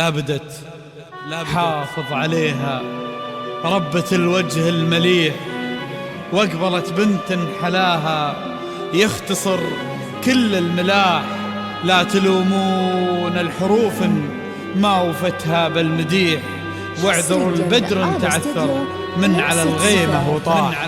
لابدت حافظ عليها ربة الوجه المليح، واقبلت بنت حلاها يختصر كل الملاح. لا تلومون الحروف ما وفتها بالمديح، واعذروا البدر تعثر من على الغيمة وطاح.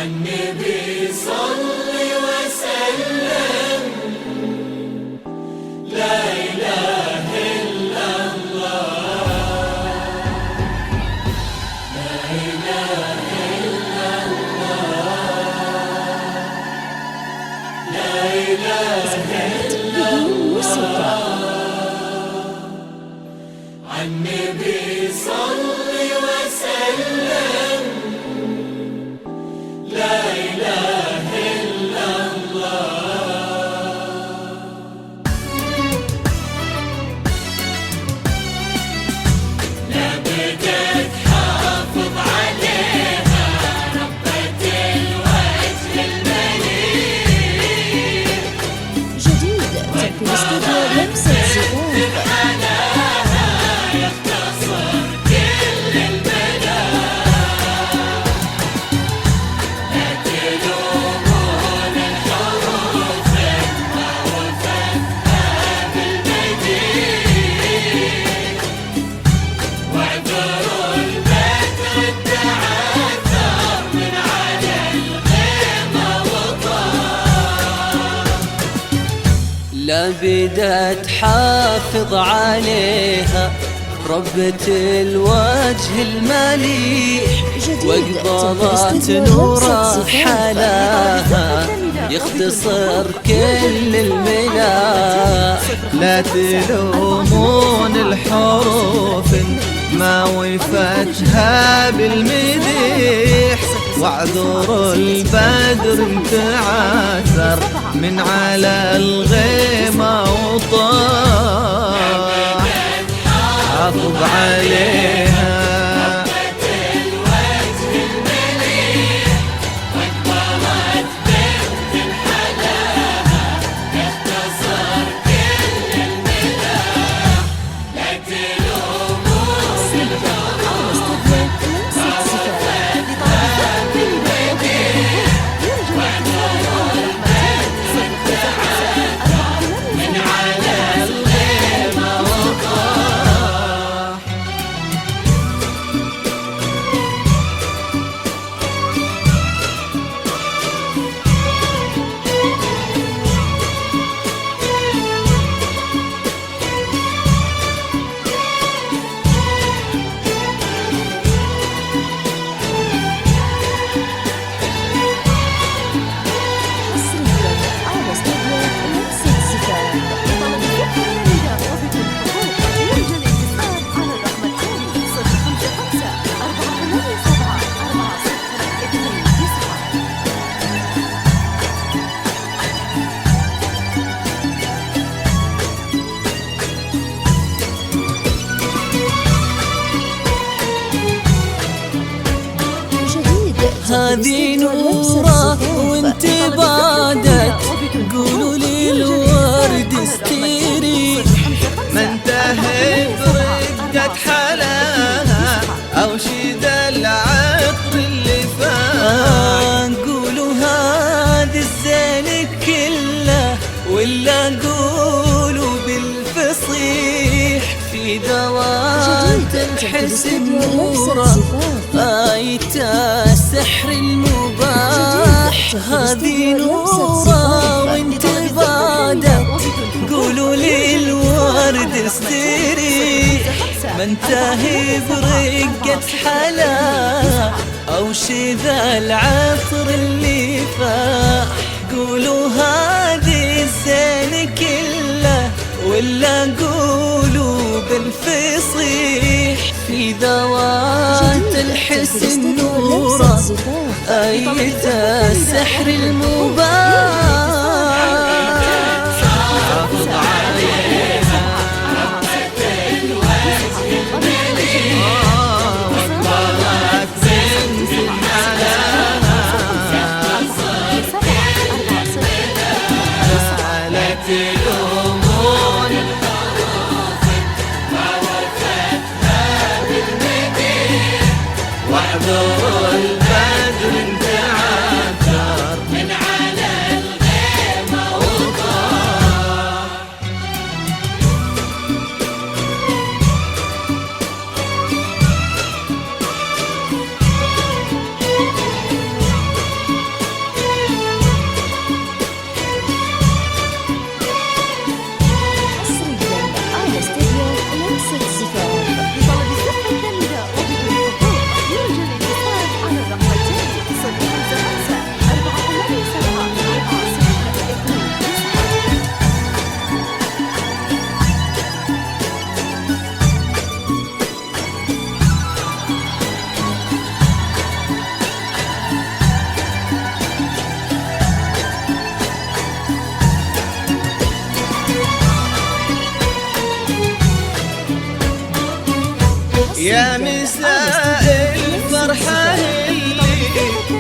النبي صل وسلم. لا إله إلا الله، لا إله إلا الله، لا إله إلا الله. النبي صل وسلم. لا إله إلا الله. لابدك حافظ عليها ربة الوجه المليح، جديد تكون استوديو لمسة زفاف. لابد تحافظ عليها ربة الوجه المليح، واقبلت نور حلاها يختصر كل الملاح. لا تلومون الحروف ما وفتها بالمديح، واعذروا البدر تعثر من على الغيمة وطاح. حافظ عليها هذه نورة وانت بعدت، قولوا لي الورد استيري. ما انتهي برقة حلاها أو شيد العطر اللي فات. قولوا هذا الزين كله، ولا قولوا بالفصيح في ذوات الحسن نورة آية السحر المباح. هذه نورة وانت بعدت، قولوا لي الورد استريح. ما انتهي برقة حلا أو شذا العطر اللي فاح. قولوا هذه الزين كله، ولا قولوا بالفصيح في ذوات الحسن نورا آية السحر المبان حافظ عليها واقبلت بنت الحلال زالت الأمور واحذروا البدر انتعثر من على الغيمة وطار. حصريا على استديو لمسة زفاف. لطلب السفر النداء وبدون حضور يرجى الاتصال على الرقم التالي 055 487 402. يا مساء الفرحة اللي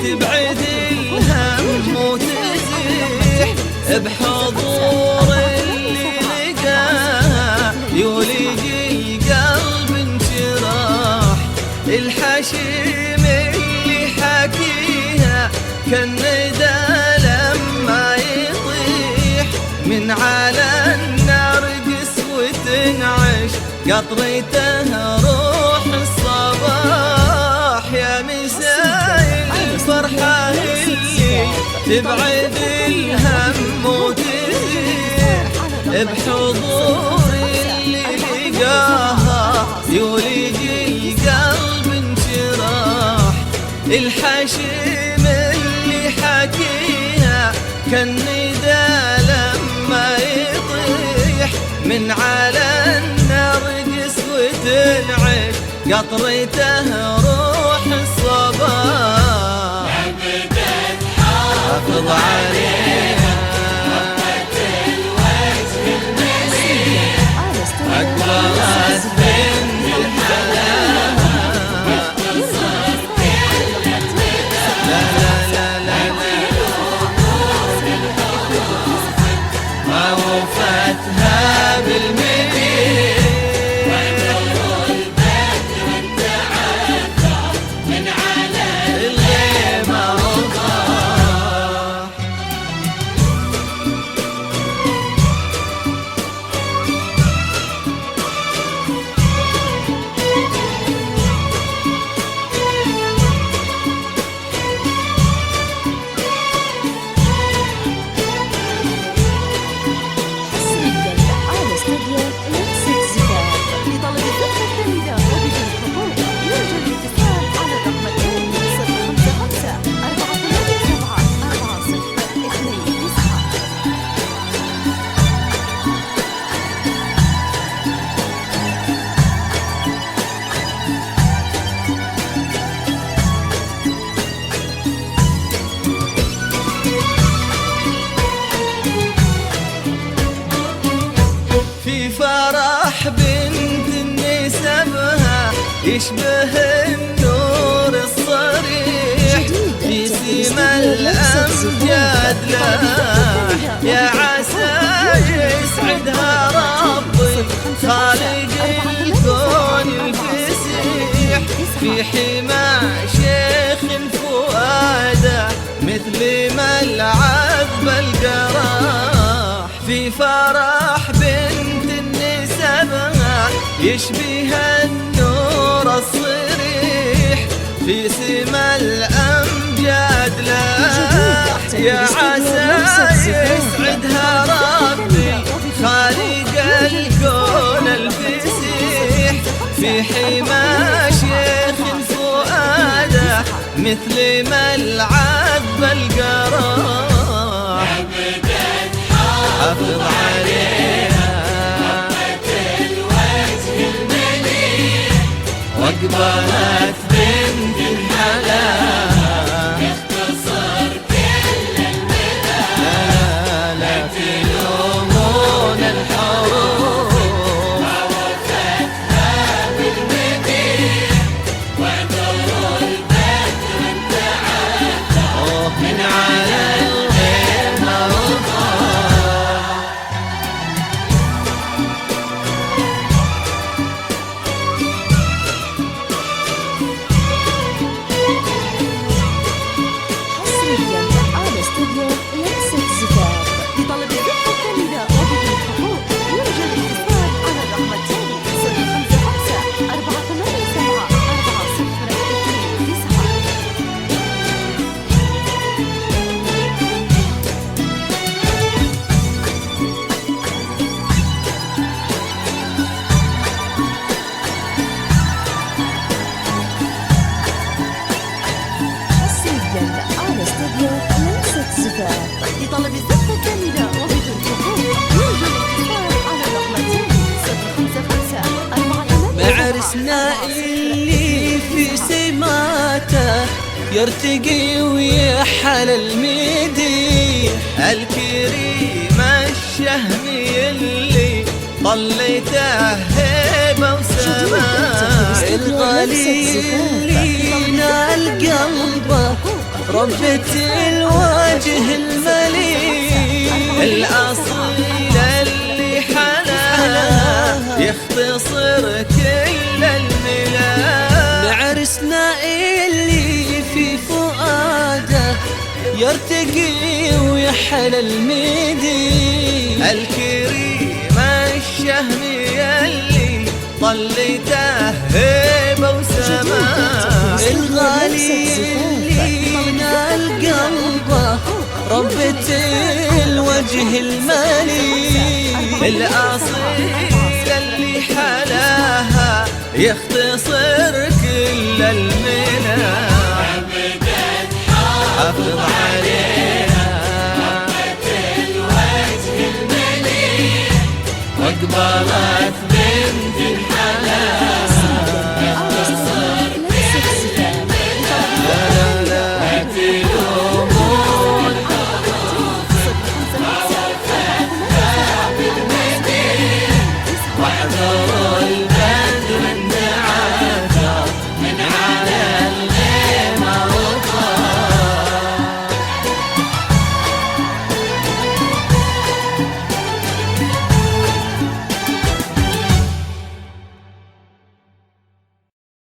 تبعد الهم وتزيح بحضور اللي لقاها يولج القلب انشراح. الحشيم اللي حكيها كالندى لما يطيح من على النرجس وتنعش قطرته روح الصباح. يا مساء الفرحة اللي تبعد الهم وتزيح بحضور اللي لقاها يولج القلب انشراح. الحشيم اللي حكيها كالندى لما يطيح من على النرجس وتنعش قطرته روح الصباح. حافظ عليها على استديو أقبلت بنت الحلال لا لا لا لا ما وفتها بالمدين من على الغيمة وضاح. حصريا على استديو لمسة زفاف. لطلب السفر النداء وبدون حضور يرجى الاتصال على الرقم التالي 055 487 402. في فرح بنت نسبها يشبه النور الصريح في سما الأمجاد لاح. يا عسى يسعدها ربي خالق الكون الفسيح في حمى شيخ فؤاده مثل ما العذب القراح. في فرح بنت نسبها يشبه النور الصريح في سما الأمجاد لاح. يا عسى يسعدها ربي خالق الكون الفسيح في حمى شيخ فؤاده مثل ما العذب القراح. حافظ عليها الوجه المليح واقبلت واقبلت بنت حلاها يختصر كل المدى لا تلومون الحروف عوفتها بالمديح واعتبروا البدر انتعدى من على الغير موضوع حصريا على استوديو لمسة زفاف. لطلب الربح الكاملة وبدون حقوق يرجى الاتصال على الرقم التالي 055 487 4029. حصريا على استوديو لمسة زفاف. لطلب الزفة الكاملة وبدون حقوق يرجى الاتصال على الرقم التالي 055 487 معرسنا اللي في سماته يرتقي ويحل المديح الكريم الشهمي اللي طليته هيبة وسماء الغالي اللي نال قلبه ربة الوجه المليح الأصيل اللي حلاها يختصر كل الملا معرسنا اللي في فؤاده يرتقي ويحل المديح الكريم الشهمي اللي طليته هيبة وسماء الغالي اللي نال قلبه ربة الوجه المليح الأصيل اللي حلاها يختصر كل المنى حافظ عليها الوجه المليح واقبلت